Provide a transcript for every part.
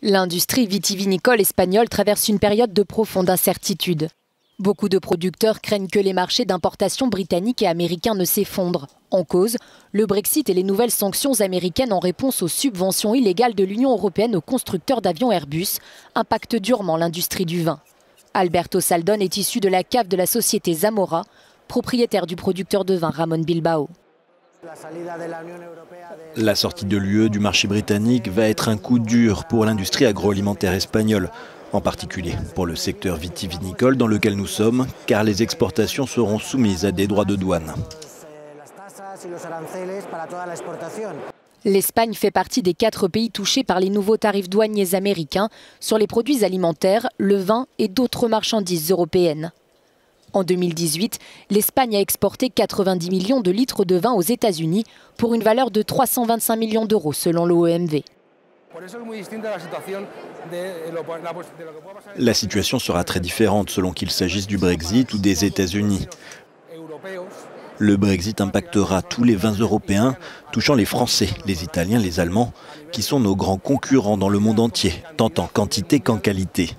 L'industrie vitivinicole espagnole traverse une période de profonde incertitude. Beaucoup de producteurs craignent que les marchés d'importation britanniques et américains ne s'effondrent. En cause, le Brexit et les nouvelles sanctions américaines en réponse aux subventions illégales de l'Union européenne aux constructeurs d'avions Airbus impactent durement l'industrie du vin. Alberto Saldón est issu de la cave de la société Zamora, propriétaire du producteur de vin Ramón Bilbao. La sortie de l'UE du marché britannique va être un coup dur pour l'industrie agroalimentaire espagnole, en particulier pour le secteur vitivinicole dans lequel nous sommes, car les exportations seront soumises à des droits de douane. L'Espagne fait partie des 4 pays touchés par les nouveaux tarifs douaniers américains sur les produits alimentaires, le vin et d'autres marchandises européennes. En 2018, l'Espagne a exporté 90 millions de litres de vin aux États-Unis pour une valeur de 325 millions d'euros selon l'OMV. La situation sera très différente selon qu'il s'agisse du Brexit ou des États-Unis. Le Brexit impactera tous les vins européens, touchant les Français, les Italiens, les Allemands, qui sont nos grands concurrents dans le monde entier, tant en quantité qu'en qualité.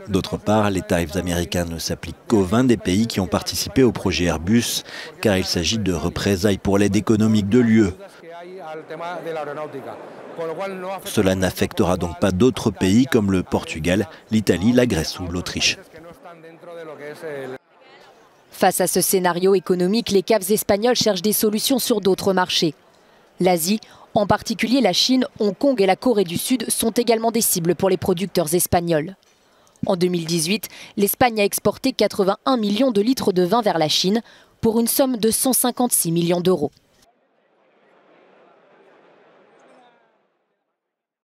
D'autre part, les tarifs américains ne s'appliquent qu'aux vins des pays qui ont participé au projet Airbus, car il s'agit de représailles pour l'aide économique de l'UE. Cela n'affectera donc pas d'autres pays comme le Portugal, l'Italie, la Grèce ou l'Autriche. Face à ce scénario économique, les caves espagnoles cherchent des solutions sur d'autres marchés. L'Asie, en particulier la Chine, Hong Kong et la Corée du Sud, sont également des cibles pour les producteurs espagnols. En 2018, l'Espagne a exporté 81 millions de litres de vin vers la Chine pour une somme de 156 millions d'euros.